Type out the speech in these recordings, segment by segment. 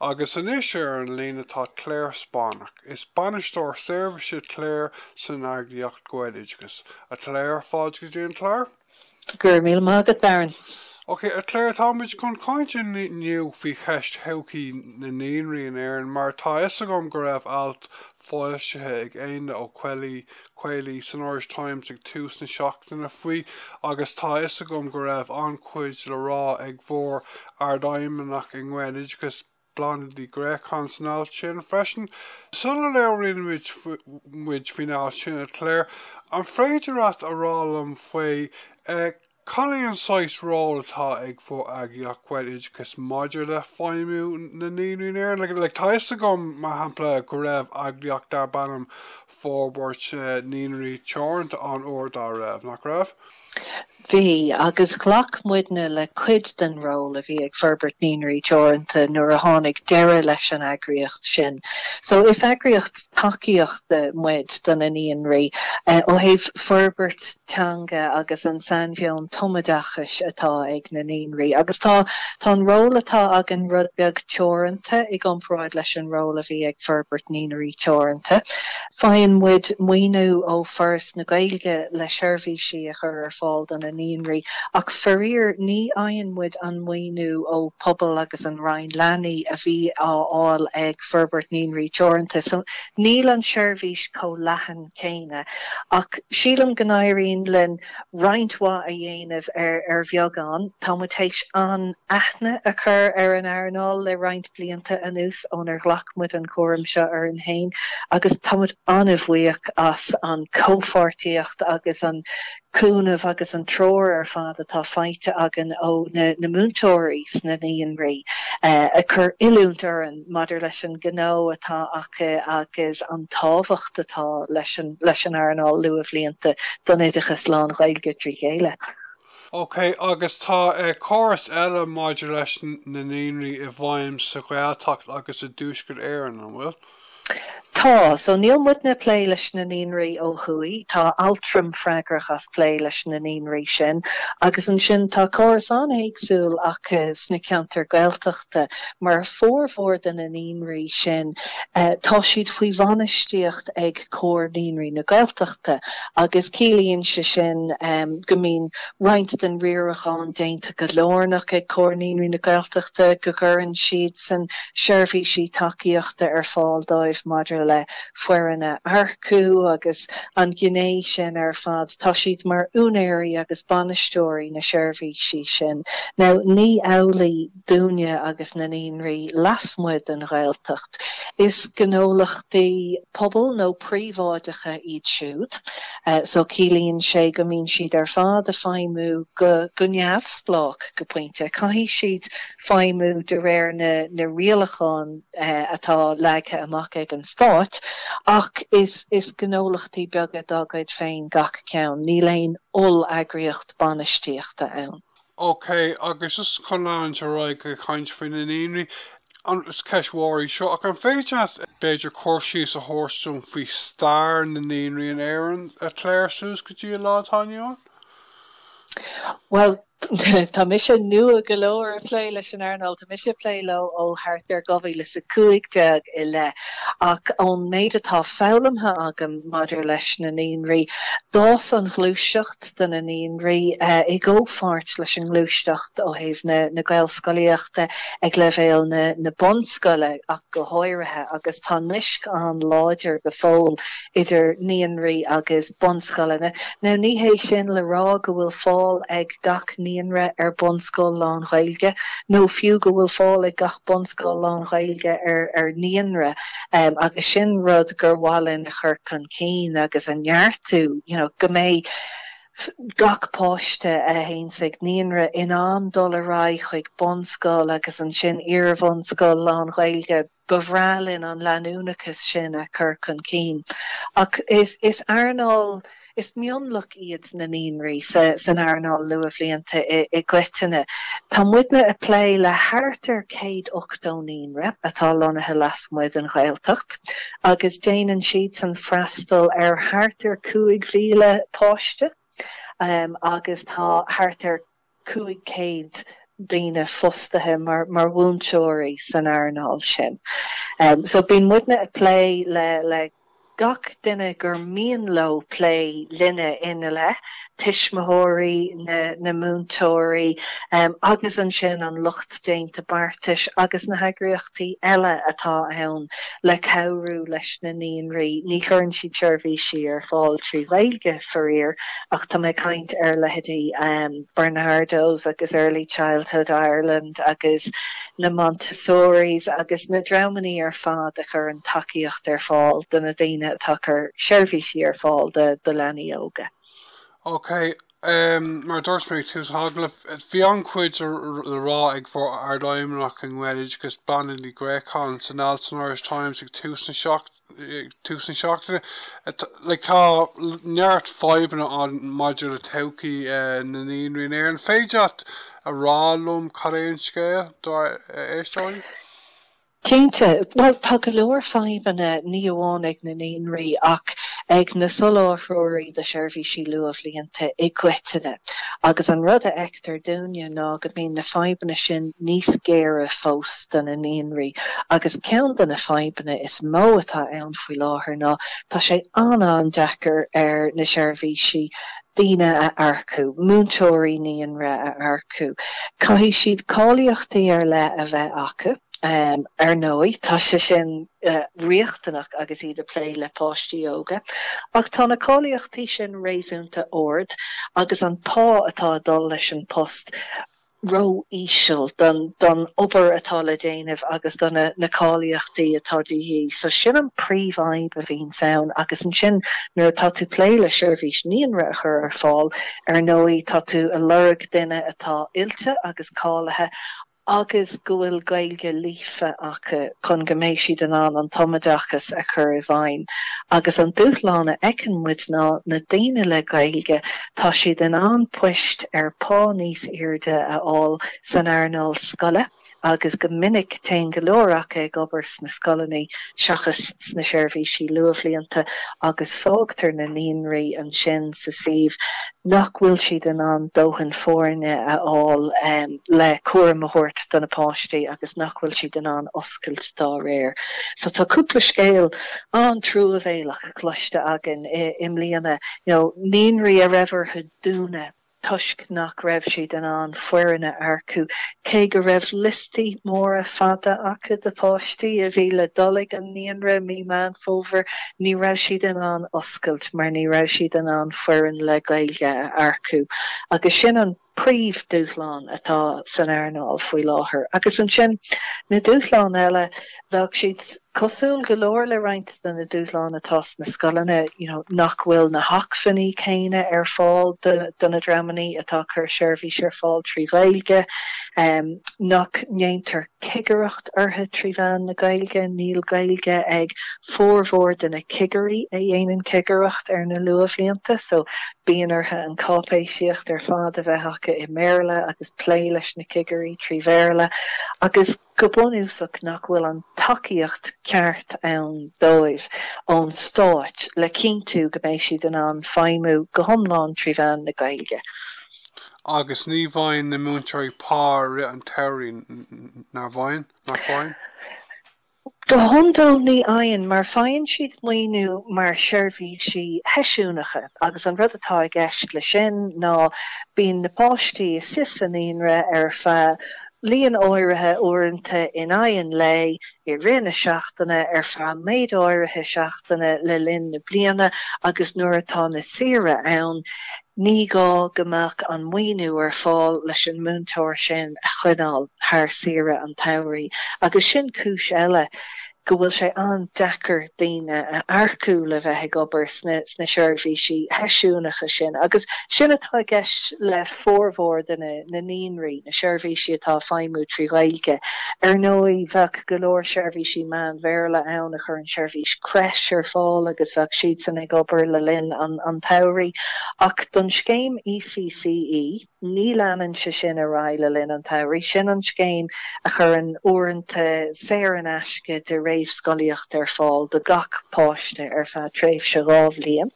Agus inis ar an lína tá Clare Spáineach. Is Bainisteoir Seirbhísí Clare san Gaeloideachas Gaeloidechas. A Clare fád go dtíon Clare? Gur míle mágad Baron. Okay, a Clare táid chun cáinte nniu fhí cheist heilcí na Naíonraí in Éirinn mar tá is agam go raibh alt Pholasaí ag aine ó Cailí san Irish Times ag tús na seachtainna faoi agus tá is agam go raibh an cuid le rá ag mhór ardaimeach in Gaeloideachas blandí gréchán san áil sin freisin. Sulla leabhraíonn muid fináil sin a Clare an fréidir at a rálam faoi Colleen sais role atá ag fó agiach Gaeloideachas maidir le faoimú na Naíonraí Éirinn like tá gom má hampla go raibh agiach dar bannam fórbairt Naíonraí teoranta an óir dá raibh nach raibh? Bhí agus ghlach muidne le cuid den rol a bhí ag forbairt Naíonraí teoranta nuair a tháinig deireadh leis an eagraíocht sin. So is eagraíocht tacaíocht de muid don na Naíonraí ó thaobh forbairt teanga agus an sanbheon Oideachais atá ag na Naíonraí. Agus tá an rol atá ag an rud beag teoranta ag iompráid leis an rol a bhí ag forbairt Naíonraí teoranta. Faoin muid muoinú ó first na Gaeilge le Seirbhísí a chur ar fáil don na Naíonraí ach foríor ní aon muid an muoinú ó pobl agus an Rhain leanaí a bhí áil ag forbairt Naíonraí teoranta. So níl an Seirbhís có leathan céine ach sílam go n-éiríonn len roinntha a dhéanamh ar bheagán tá mutéis an aithne a chur ar an airnáil le roinnt blianta anús ón ar ghlachmuid an chóram seo ar an hain agus tá muid anmhuíoch as an cófortíocht agus an cúnamh agus an tróir ar fad atá feite agan ó na múntóirí na Naíonraí a chur ilúntar an maidir leis an gnó atá acha agus an tábhacht atá leis an airnáil luamh blianta don Oideachais lán-Ghaeilge trí chéile. Okay, agus tá córas eile maidir leis na Naíonraí I bhaim sa Gaeltacht agus a dúsgur Éirinn an bhfuil? Tá, so níl muid na plé leis na Naíonraí ó thuaí, tá altrum freigrach as plé leis na Naíonraí sin, agus an sin tá córas an éagsúil ach sna ceantar Gaeltachta, mar fór den na Naíonraí sin, tá siad faoi bhainisteocht ag cór Naíonraí na Gaeltachta, agus cílíonn se sin go mbíonn roinnt den riarachán déanta go leornach ag cór Naíonraí na Gaeltachta go gcuireann siad san Seirbhísí tacaíochta ar fáil dóibh maidir le fuaranna arcú agus an gné sin ar fad tá siad mar únéirí agus bainisteoirí na Seirbhísí sin. Now ní eolaí dúine agus na Naíonraí lasmuid an Gaeltacht is gnólachtaí pobl nó príomháideacha iad siúd. So cílíonn sé go mbíonn siad ar fad a feidhmú go neamhsplách go pointe. Caithfidh siad feidhmú de réir na rialachán atá leagtha amach ag an Stát, ach is gnólachtaí beaga dagaid féin gach ceann, ní léon agraíocht bainisteochta ann. Okay, agus is chun an ráig go chaint faoin na Naíonraí an is ceismhairí seo ach an féidir beidir córsíos a thóirstún faoi stair na Naíonraí in Éirinn a Clare sús go dtí látáinneán? Well, tá mise nua go leor a plé leis an airnáil, tá mise plé le ó thart ar gohfuil le sa 15 I le ach ón méid atá fálamtha agam maidir leis na Naíonraí dás an ghluaiseacht den na Naíonraí I ggófart leis an ghluaisteacht ó thaobh na Gaelscoileachta ag le bhéal na bonscoile ach go háirithe agus tá nisc an láidir go fóil idir Naíonraí agus bonscoile. Now ní hé sin le rá go bhfuil fáil ag gach Naíonra ar bonscoil lán-Ghaeilge, nó fiú go bhfuil fáil ag gach bonscoil lán-Ghaeilge ar Naíonra agus sin rud gur bhálinn a chur chun cín agus an neartú, go mé gach páiste a héinsigh Naíonra in an dul-rá chuig bonscoil agus an sin ar bhonscoil lán-Ghaeilge bhrealinn an leanúnachas sin a chur chun cín. Ach is airnáil is mionlach iad na Naíonraí san airnáil luamh blianta I gcuiteanna. Tá muidne a plé le hartar 108 Naíonra atá lonathe lasmuid an Gaeltacht, agus déanann siad san freastal ar hartar 5,000 páiste, agus tá hartar 500 daoine fostathe mar bhúntóirí san airnáil sin. So bín muidne a play le gach duine gur mian lo play linne ina le, tiismóirí na múntóirí, agus an sin an lucht déanta bartais, agus na heagraíochtaí eile atá ann le cabhrú leis na Naíonraí. Ní churann siad seirbhísí ar fáil trí Ghaeilge foréir, ach tá méid caint ar leithéidí Bernardos agus Early Childhood Ireland agus na Montessori's agus na Draumaní ar fad a chur an takeíocht ar fáil duna daoine atá chur seirbhísí ar fáil de leanaí óga. Okay, mar dúirt mé tús haglah bhí an cuid le rá ag bhór ar Naíonraí an Gaeloideachas banan í gréáin san Alton Irish Times ag tús na seachtaine. Le tá neart fáibanna an maidir le Todhchaí na Naíonraí in Éirinn. Féideat a rálum caréon scéal éisteáin? Cénte, well, tá go leor fáibanna ní amháin ag na Naíonraí ach ag na soláthróirí de seirbhísí luamhlíonnta i gcuiteanna. Agus an rud a ectar dúine ná go bhíonn na fáibanna sin níos géire fós don na Naíonraí. Agus ceann den na fáibanna is mó atá ann faoi láthair ná tá sé an dechar ar na seirbhísí daoine a airciú, múntóirí Naíonra a airciú. Caithfidh siad cáilíochtaí ar le a bheith acu. Ar nói, tá sé sin riochtanach agus iad a play le páistí óga. Ach tá na cáilíochtaí sin réasúnta ord, agus an pá atá dul leis an post ró íseal don obair atá le déanamh agus don na cáilíochtaí atá dihí. So sin an príomhhaib a bhín saon, agus an sin nuair tá tú play le seirbhís Naíonra a chur ar fáil, ar nói tá tú a lurg duine atá ilte agus cáilethe, agus go bhfuil Gaeilge lífa acu chun go mbeidh siad an Oideachais a chur i bhfeidhm. Agus an dúshlána eicin muid ná na daoine le Gaeilge tá siad an puist ar pá níos irde a fháil san airnáil scoile, agus go minic tein go leorach ag obair sna scolaní seachas sna seirbhísí luamhlíonnta agus fágtar na Naíonraí an sin sa suíomh nach bhfuil siad an dóthain fórne a fháil le cuaireamthabhairt donna páistí agus nach bhfuil siad an oscailt dá réir. So tá cúpla scéal an trú a bhéalach cloiste agan i mbliana, Naíonraí a raibhar chu dúna tuisc nach raibh siad an foireanna airciú, cé go raibh listí mór a fada acu de páistí a bhí le dolig an Naíonra mí man fómhar, ní raibh siad an oscailt mar ní raibh siad an foireann le Gaeilge a airciú. Agus sin an príomh dúshláán atá san airnáil faoi láthair. Agus an sin na dúshláán eile bheadh siad cosúil go leor le roinnt den na dúshláán atá na scolanna, nach bhfuil na hacfaní céine ar fáil donna dramaní atá chur seirbhís ar fáil trí Ghaeilge, nach ndéantar cigeireacht orthu trí bhean na Gaeilge, níl Gaeilge ag fórmhór den na cigeirí a dhéanann cigeireacht ar na luamhlíonnta, so bíonn orthu an cápéisiacht ar fád a bheith acu i méarla agus plé leis na cigeirí trí bhéarla, agus go bunúsach nach bhfuil an takeíocht ceart ann dóibh ón stáit le cinntiú go mbeidh siad an feidhmiú go hiomlán trí bhean na Gaeilge. Agus ní bhain na múntóirí pár an teirí nar bhain? Do hondul ní aon mar féin siad muoinú mar seirbhísí heisiúnacha, agus an rud atá ag gceist le sin ná bíonn na páistí is san Naíonra ar feadh líon áirithe uaireanta in aghaidh lei i rinne seachtaine ar feadh méid áirithe seachtaine le linn na bliana agus nuair atá na saoire ann, ní gá gomach an muoinú ar fáil leis an múntóir sin a chuinál thar saoire an todhchaí. Agus sin cúis eile go bhfuil sé an dechar daoine a airciú le bheith ag obair sna seirbhísí heisiúnacha sin. Agus sin atá gceist le fórmhór den na Naíonraí, na seirbhísí atá feidhmiú trí Ghaeilge. Ar nói bheadh go leor seirbhísí man bhéarla ann a chur an seirbhís creis ar fáil agus bheadh siad san ag obair le linn an todhchaí. Ach don scéim ECCE ní leanan se sin a raile lin an tairí sin an scéim a chur an uaireanta séir an aisce de réimh scoilíocht ar fáil de gach páiste ar feadh tréimh se rábhlíon.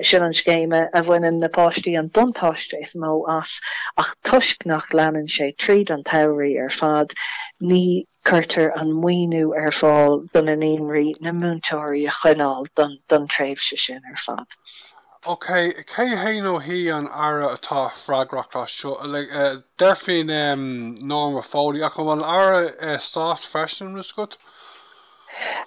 Sin an scéime a bhaineann na páistí an buntáiste is mó as ach tuisc nach leanan sé tríd an tairí ar fad ní Curter an muoinú ar fáil don an Éirinn na múntóirí a chuineáil don tréimh se sin ar fad. Okay, cé héanó hí an ara atá freagracht seo, derfin norma fódi, ach bhfuil ara stáit freisin riscut?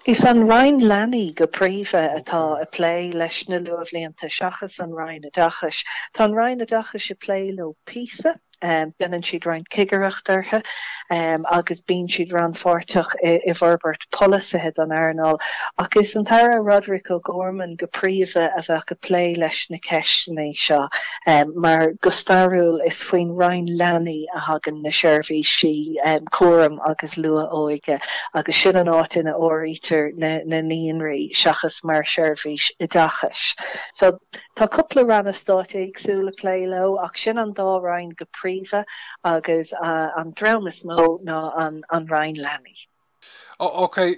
Is an Rhain Lani go príomha atá a play leis na luamhlíonta seachas an Raidióchas. Tá an Raidióchas a play lo písa. Binnen siad rein kigeachtarthe agus bín siad ran fortach I bharbert Pholasaí an airnáil agus an tara Roderick O'Gorman go príomha a bheith go play leis na ceistena seo mar gustarúil is faoin Rhain Lani a hagan na Seirbhísí córam agus lua óige agus sin an áit ina óítar na Naíonraí seachas mar Seirbhísí so tá coppla ran a státe agsúla play lo ach sin an dá Rhain go príomha agus an drama mó ná an Rhain Lani. Okay,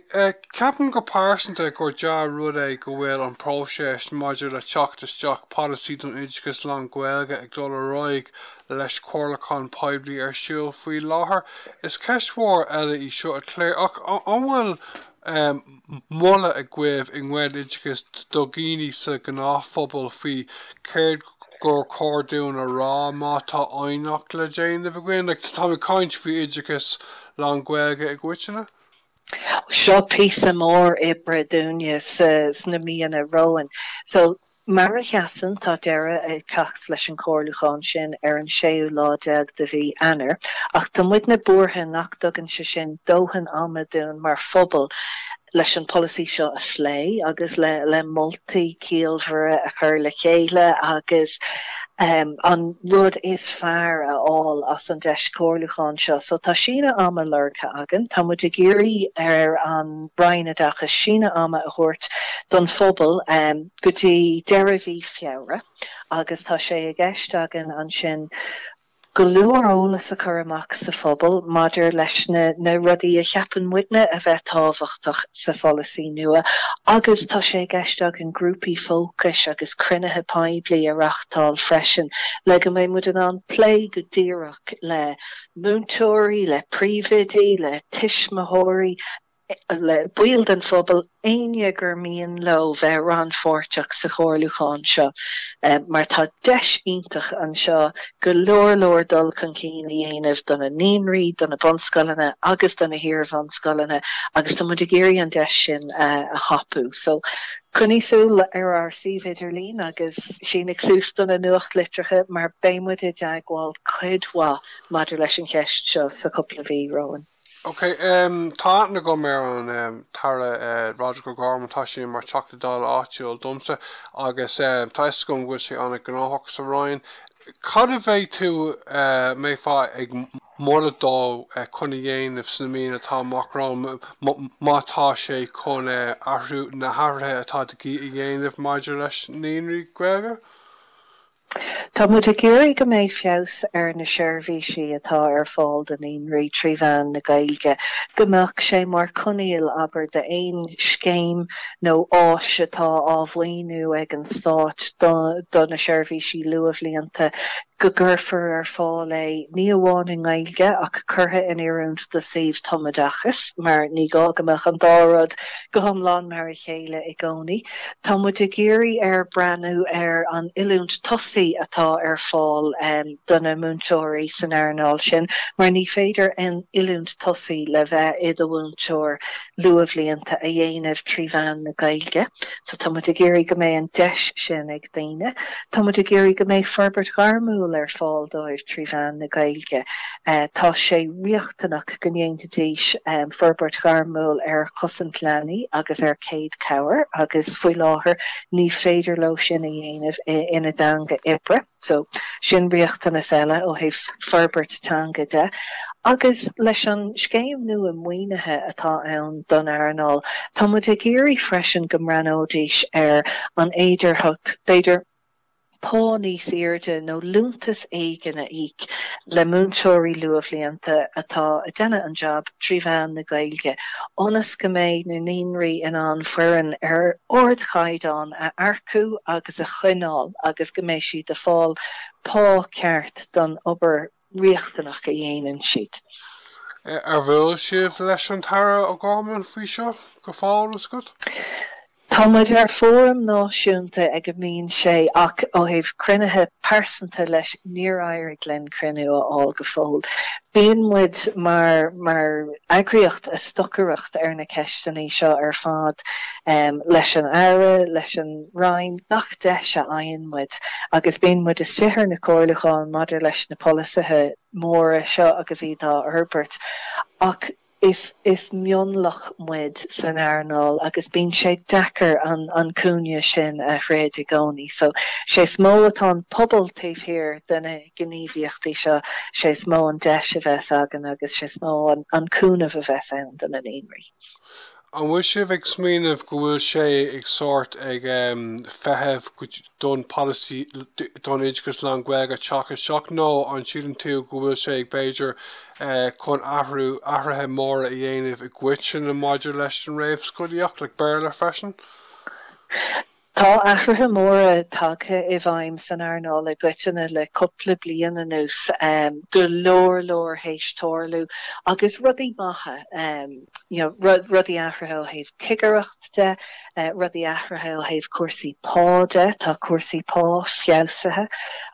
ceapan go páirsanta gur dear rud é go bhfuil an bpróiseas maidir le teacht isteach Pholasaí don Oideachas lán-Ghaeilge ag dul roiig leis cóirlachán poiblí ar siúl faoi láthair. Is ceismhór eile I seo a cléir ach an bhfuil mola a gcuibh I nghaid Oideachas do ghaoine sa gnáthphobal faoi céir gur cordún a rá má tá aineach le déanamh againn tá caint faoi Oideachas lán-Ghaeilge ag uiteanna? Seo písa mór ibre dúine sna míana roin. So mar a cheasan tá deire ag teacht leis an cóirlachán sin ar an 6 láideag de bhí anar ach tá muid na buairthe nach dogann se sin dóthan ama dún mar phobal leis an Pholasaí seo a slé agus le multi cíalmhre a chur le chéile agus an rud is fearr a all as an deis cóirlachán seo. So tá sína ama lurcha agan, tá muid a géirí ar an Bainisteoir sína ama a thuirt don phobal go dtí deirihí fiabhra agus tá sé a gceist agan an sin go leor ólas a chur amach sa phobal maidir leis na rudaí a cheapan muidne a bheith tábhachtach sa Pholasaí nua agus tá sé geisteach an grúpi fócas agus crunethe poiblí a rachtáil freisin le go mé muid an play go díreach le múntóirí le príomhidí le tiismothirí le build an phobal aine gur míon lo bheith ran forteach sa chóirlachán seo mar tá deis iontach an seo go leor dul chun cín I dhéanamh donna Naíonraí donna bonscoileanna agus donna hiarmhan scoileanna agus tá muid a géirí an deis sin a hapú. So Cunísúil ar síbhéidir lín agus sin ag clús donna nuacht litreacha mar béimmuid I deagháil chuidhá maidir leis an ceist seo sa coppla bhí roin. Okay, tá na go mé an tara Roderick O'Gorman tá sin mar teachta dal áitiúil domsa agus tá gom bhfuil sé anna gnáthach sa Ryan. Cad a bheith tú mé fá ag móla dó chuna dhéanamh sna mína tá macrán mátá sé chun ahrú na hairthe atá I dhéanamh maidir leis Naíonraí Ghaeilge? Tá muid a géirí go méid feabhas ar na Seirbhísí atá ar fáil den Éirinn tríbhean na Gaeilge gombeadh sé mar coniail aber de aon scéim nó áis atá ábhaoinú ag an stáit don na Seirbhísí luamhlíonta go ggurfar ar fáil é ní amháin in Gaeilge ach curtha in iarúnt do Saomh Tomadachas mar ní gá gombeadh an dárad go hiomlán mar a chéile I gcónaí. Tá muid a géirí ar breanú ar an Oileánt Tosaí atá ar fáil donna múntóirí san airnáil sin mar ní féidir an Oileánt Tosaí le bheith iad a bhúntóir luamhlíonta a dhéanamh tríbhean na Gaeilge. So tá muid a géirí go mé an deis sin ag daine. Tá muid a géirí go mé Forbert Garmúil ar fáil dóibh tríbhean na Gaeilge. Tá sé riochtanach go ndéanta díos Forbert Garmúil ar Chosant Lani agus ar Céad Cabhar agus faoi láthair ní féidir lo sin a dhéanamh ina danga ibre. So sin riochtanas eile ó thaobh Forbert tanga de. Agus leis an scéim nua muoinethe atá ann don airnáil, tá muid a géirí freisin go mranódíis ar an éidirthcht beidir pá níos irde nó lúntas éigeanna íc le múnseoirí luamhlíonta atá a déine an job tríbhean na Gaeilge. Onas go méid na Naíonraí in an foireann Todhchaí a arcú agus a chuinál agus go méid siad de fáil pá ceart don obair riachtanach a dhéanann siad. Bhfuil sibh leis an tara a gáman faoi seo go fáil is good? Tá muid fórum náisiúnta ag go mbíonn sé ach ó thaobh cruinnithe persanta leis níor-éirí glen cruinniú á go fóil. Bíonn muid mar eagraíocht a stocaíocht ar na ceisteanaí seo ar fad leis an aire, leis an Rhain, nach deise aon muid, agus bíonn muid is tithe na cóirlaáin maidir leis na Pholasaí móra seo agus iad á Herbert. Ach is mionlach muid san airnáil agus bíonn sé dechar an cúne sin a réad i gcónaí. So sé smó atá pobl taobhthír duna gníomhaíochtaí seo, sé smó an deis a bheits agan agus sé smó an cúnamh a bheits ann duna Naíonraí. An bhfuil sibh ag smíanamh go bhfuil sé ag sort ag feitheamh don Pholasaí don Oideachais lán-Ghaeilge seach nó an sílan tú go bhfuil sé ag beidir chun ahrathe móra a dhéanamh i gcuid sin na maidir leis an réamh scoilíocht le béarla freisin? Tá ahrathe móra tagtha i bhaim san airnáil le gcuideanna le coppla bliain anuas go leor héistóirlú agus rudaí maithe rudaí ahrathe ó thaobh cigareacht de, rudaí ahrathe ó thaobh cuasaí pá de, tá cuasaí pá fialsathe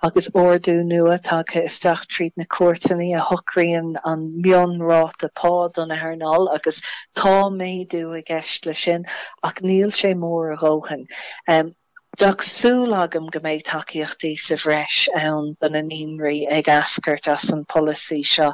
agus ordú nua tagtha isteach tríd na cuairteanaí a thucraíonn an mionráta pá don airnáil agus tá méadú a gceist le sin ach níl sé mór a ghóthain. Dagsúil agam go méid takeíochtaí sa bhreis ann don na Naíonraí ag ascairt as an Pholasaí seo.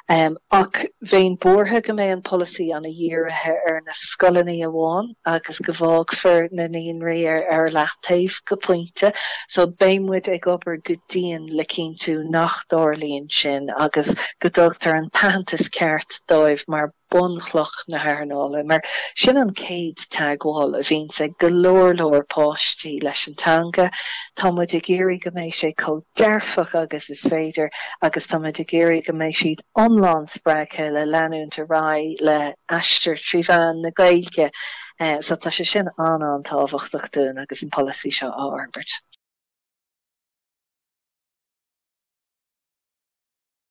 Ach bhéin bortha go méid an Pholasaí anna dhíorathe ar na scoilíní amháin agus go bhág for na Naíonraí ar leataobh go pointe. So béimmuid ag obair go dtíon le cinntiú nach dárlaíonn sin agus go dtugtar an tantas ceart dóibh mar bunchloch na hairnála, mar sin an céad teagháil a bhíonn sé go leor páistí leis an tanga. Tá muid ag géirí go méid sé có dearfach agus is féidir agus tá muid ag géirí go méid siad omlán spreice le Naíonraí le aistear tríbhean na Gaeilge. So tá sé sin an tábhachtach dún agus an Pholasaí seo á Herbert.